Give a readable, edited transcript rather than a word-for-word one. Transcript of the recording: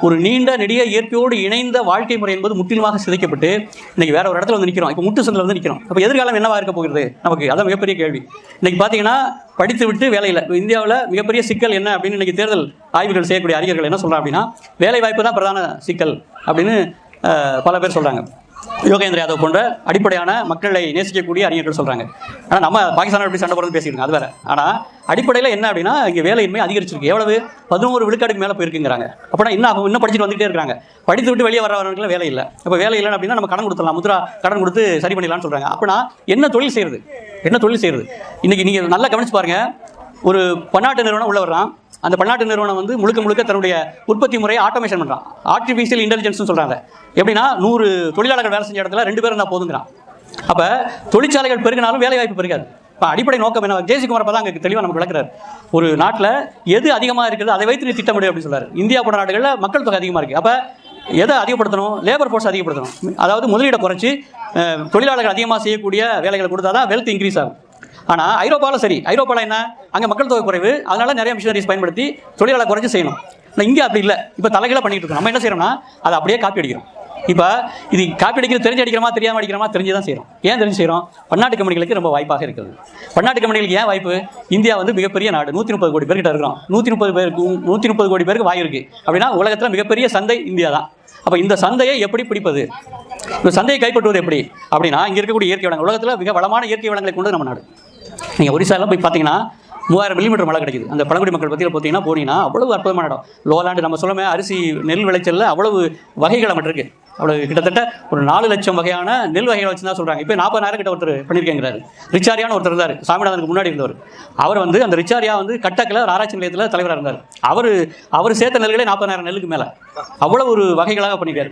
ஒரு நீண்ட நெடிய இயற்கையோடு இணைந்த வாழ்க்கை முறை என்பது முற்றிலுமாக சிதைக்கப்பட்டு இன்னைக்கு வேற ஒரு இடத்துல வந்து நிற்கிறோம். இப்போ முட்டு சந்தில் வந்து நிற்கிறோம். அப்போ எதிர்காலம் என்னவா இருக்க போகிறது நமக்கு? அதான் மிகப்பெரிய கேள்வி. இன்னைக்கு பார்த்தீங்கன்னா படித்து விட்டு வேலையில் இந்தியாவில் மிகப்பெரிய சிக்கல் என்ன அப்படின்னு இன்னைக்கு தேர்தல் ஆய்வுகள் செய்யக்கூடிய அறிஞர்கள் என்ன சொல்கிறாங்க அப்படின்னா, வேலை வாய்ப்பு தான் பிரதான சிக்கல் அப்படின்னு பல பேர் சொல்கிறாங்க. யோகேந்திர யாதவ் போன்ற அடிப்படையான மக்களை நேசிக்கக்கூடிய அறிஞர்கள் சொல்கிறாங்க. ஆனால் நம்ம பாகிஸ்தான் எப்படி சண்டை போடுறது பேசியிருக்கோம், அது வேறு. ஆனால் அடிப்படையில் என்ன அப்படின்னா, இங்கே வேலையின்மை அதிகரிச்சிருக்கு. எவ்வளவு? 11 விழுக்காடுக்கு மேலே போயிருக்குங்கிறாங்க. அப்படின்னா இன்னும் படிச்சுட்டு வந்துகிட்டே இருக்காங்க. படித்து விட்டு வெளியே வரவர்களுக்கு வேலை இல்லை. அப்போ வேலை இல்லை அப்படின்னா நம்ம கடன் கொடுத்துடலாம், முத்ரா கடன் கொடுத்து சரி பண்ணிடலாம்னு சொல்கிறாங்க. அப்படின்னா என்ன தொழில் செய்கிறது? இன்றைக்கி நீங்கள் நல்லா கவனிச்சு பாருங்கள். ஒரு பன்னாட்டு நிறுவனம் உள்ள வர்றான். அந்த பன்னாட்டு நிறுவனம் வந்து முழுக்க தன்னுடைய உற்பத்தி முறையை ஆட்டோமேஷன் பண்ணுறான். ஆர்டிஃபிஷியல் இன்டெலிஜென்ஸ்னு சொல்கிறாங்க. எப்படின்னா 100 தொழிலாளர்கள் வேலை செஞ்ச இடத்துல 2 பேர் இருந்தால் போதுங்கிறான். அப்போ தொழிற்சாலைகள் பெருகினாலும் வேலை வாய்ப்பு பெருகாது. இப்போ அடிப்படை நோக்கம் என்ன? ஜேசி குமார் தான் அங்கே தெளிவாக நமக்கு விளக்குறாரு. ஒரு நாட்டில் எது அதிகமாக இருக்குது அதை வைத்து நீ திட்டமிடு அப்படின்னு சொல்றாரு. இந்தியா போன்ற நாடுகளில் மக்கள் தொகை அதிகமாக இருக்குது. அப்போ எதை அதிகப்படுத்தணும்? லேபர் ஃபோர்ஸ் அதிகப்படுத்தணும். அதாவது முதலீடை குறைச்சி தொழிலாளர்கள் அதிகமாக செய்யக்கூடிய வேலைகளை கொடுத்தா தான் வெல்த் இன்க்ரீஸ் ஆகும். ஆனால் ஐரோப்பாவில் சரி, ஐரோப்பாவில் என்ன, அங்கே மக்கள் தொகை குறைவு, அதனால நிறைய மிஷினரிஸ் பயன்படுத்தி தொழிலாளர் குறைச்சி செய்யணும். ஆனால் இங்கே அப்படி இல்லை. இப்போ தலைகளாக பண்ணிட்டு இருக்கோம். நம்ம என்ன செய்யறோம்னா அதை அப்படியே காப்பி அடிக்கிறோம். இப்போ இது காப்பி அடிக்கிறது தெரிஞ்சு அடிக்கிறோமா தெரியாமல் அடிக்கிறோமா? தெரிஞ்சு தான் செய்கிறோம். ஏன் தெரிஞ்சு செய்கிறோம்? பன்னாட்டு கம்பெனிகளுக்கு ரொம்ப வாய்ப்பாக இருக்குது. பன்னாட்டு கம்பெனிகளுக்கு ஏன் வாய்ப்பு? இந்தியா வந்து மிகப்பெரிய நாடு, 130 கோடி பேர்கிட்ட இருக்கிறோம். 130 கோடி பேருக்கு வாய் இருக்குது அப்படின்னா உலகத்தில் மிகப்பெரிய சந்தை இந்தியா தான். அப்போ இந்த சந்தையை எப்படி பிடிப்பது? இந்த சந்தையை கைப்பற்றுவது எப்படி அப்படின்னா, இங்கே இருக்கக்கூடிய இயற்கை வளங்கள், உலகத்தில் மிக வளமான இயற்கை வளங்களை கொண்டு நம்ம நாடு. நீங்கள் ஒரிசாலாம் போய் பார்த்தீங்கன்னா 3000 மில்லிமீட்டர் மழை கிடைக்குது. அந்த பழங்குடி மக்கள் பற்றியில் பார்த்தீங்கன்னா போனீங்கன்னா அவ்வளவு அற்புதமான இடம். லோலாண்டு நம்ம சொல்லுமே, அரிசி நெல் விளைச்சலில் அவ்வளவு வகைகள் மட்டும் இருக்குது. அவ்வளவு கிட்டத்தட்ட ஒரு 4 லட்சம் வகையான நெல் வகைகளை வச்சு தான் சொல்கிறாங்க. இப்போ 40,000 கிட்ட ஒருத்தர் பண்ணியிருக்கேங்கிறாரு. ரிச்சாரியான்னு ஒருத்தர் இருந்தார், சாமிநாதனுக்கு முன்னாடி இருந்தவர். அவர் வந்து அந்த ரிச்சாரியா வந்து கட்டக்கில் ஒரு ஆராய்ச்சி நிலையத்தில் தலைவராக இருந்தார். அவர் சேர்த்த நெல்களே 40,000 நெல்லுக்கு மேலே அவ்வளோ ஒரு வகைகளாக பண்ணியிருக்காரு.